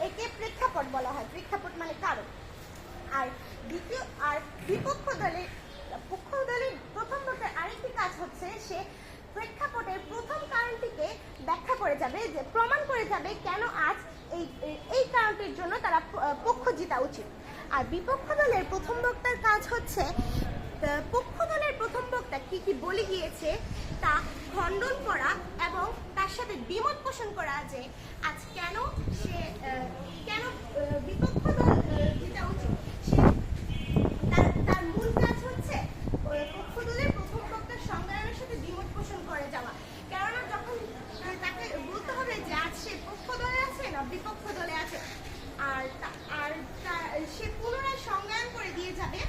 একে প্রেক্ষাপট বলা হয়। প্রেক্ষাপট মানে কারণ। আর দ্বিতীয় আর বিপক্ষ দলের প্রথম বক্তার আরেকটি কাজ হচ্ছে সে প্রেক্ষাপটের প্রথম কারণটিকে ব্যাখ্যা করে যাবে, যে প্রমাণ করে যাবে কেন আজ এই কারণটির জন্য তারা পক্ষ জিতা উচিত। আর বিপক্ষ দলের প্রথম বক্তার কাজ হচ্ছে পক্ষ দলের প্রথম বক্তা কি বলে গিয়েছে তা খণ্ডন করা এবং তার সাথে দ্বিমত পোষণ করা, যে আজ কেন বিপক্ষ দল জিতা উচিত। তার মূল কাজ হচ্ছে পক্ষ দলের প্রথম বক্তার সংজ্ঞায়নের সাথে দ্বিমত পোষণ করে যাওয়া। কেননা যখন তাকে বলতে হবে যে আজ সে পক্ষ দলে আছে না বিপক্ষ দলে আছে, আর সে পুনরায় সংজ্ঞায়ন করে দিয়ে যাবে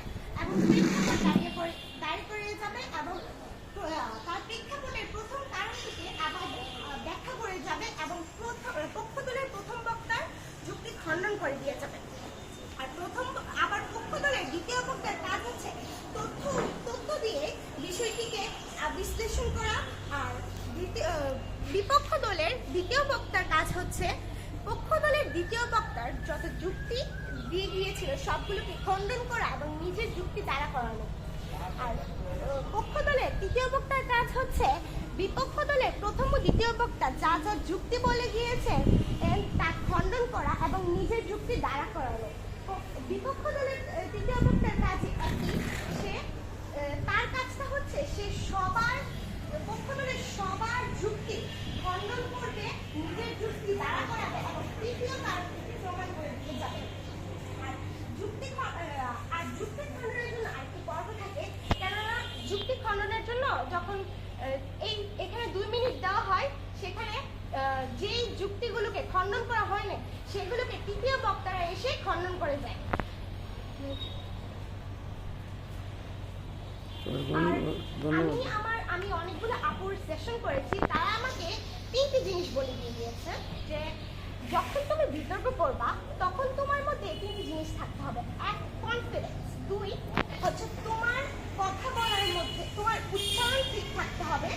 এবং প্রেক্ষাপট দাঁড়িয়ে করে যাবে এবং তার প্রেক্ষাপটের প্রথম কারণটিকে আবার ব্যাখ্যা করে যাবে এবং পক্ষ দলের প্রথম বক্তার যুক্তি খণ্ডন করে দিয়ে যাবে। আর আবার পক্ষ দলের দ্বিতীয় বক্তার কাজ হচ্ছে তথ্য দিয়ে বিষয়টিকে বিশ্লেষণ করা। আর বিপক্ষ দলের দ্বিতীয় বক্তার কাজ হচ্ছে পক্ষ দলের দ্বিতীয় বক্তার যত যুক্তি দিয়ে গিয়েছিল সবগুলোকে খণ্ডন করা এবং নিজের যুক্তি দ্বারা করানো। আর পক্ষ দলের তৃতীয় বক্তার কাজ হচ্ছে বিপক্ষ দলের প্রথম ও দ্বিতীয় বক্তা যা যুক্তি বলে গিয়েছে তা খণ্ডন করা এবং নিজের যুক্তি দ্বারা করানো। বিপক্ষ দলের তৃতীয় বক্তার কাজ একই, তার কাজটা হচ্ছে সে পক্ষ দলের সবার যুক্তি খণ্ডন করবে, নিজের যুক্তি দ্বারা করাবে এবং তৃতীয় কারণটিকে প্রমাণ করে দিয়ে যাবে। আর যুক্তি খণ্ডনের জন্য আরেকটি পর্ব থাকে, কেননা যুক্তি খণ্ডনের জন্য যখন এখানে 2 মিনিট দেওয়া হয়, সেখানে যেই যুক্তিগুলোকে খণ্ডন করা হয় না সেগুলোকে তৃতীয় বক্তারা এসে খণ্ডন করে যায়। আমি অনেকগুলো আপুর সেশন করেছি, তারা আমাকে 3টি জিনিস বলে দিয়ে দিয়েছে, যে যখন তুমি বিতর্ক করবা তখন তোমার মধ্যে 3টি জিনিস থাকতে হবে। 1 কনফিডেন্স, 2 হচ্ছে তোমার কথা বলার মধ্যে তোমার উচ্চারণ ঠিক থাকতে হবে,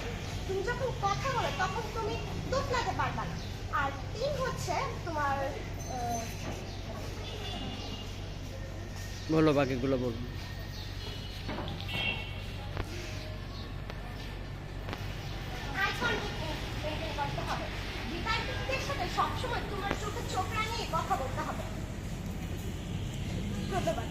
তুমি যখন কথা বলো তখন তুমি তোতলাতে পারবা না। আর 3 হচ্ছে তোমার বলো বাকিগুলো বলো। সবসময় তোমার চোখে চোখ রাঙিয়ে কথা বলতে হবে। ধন্যবাদ।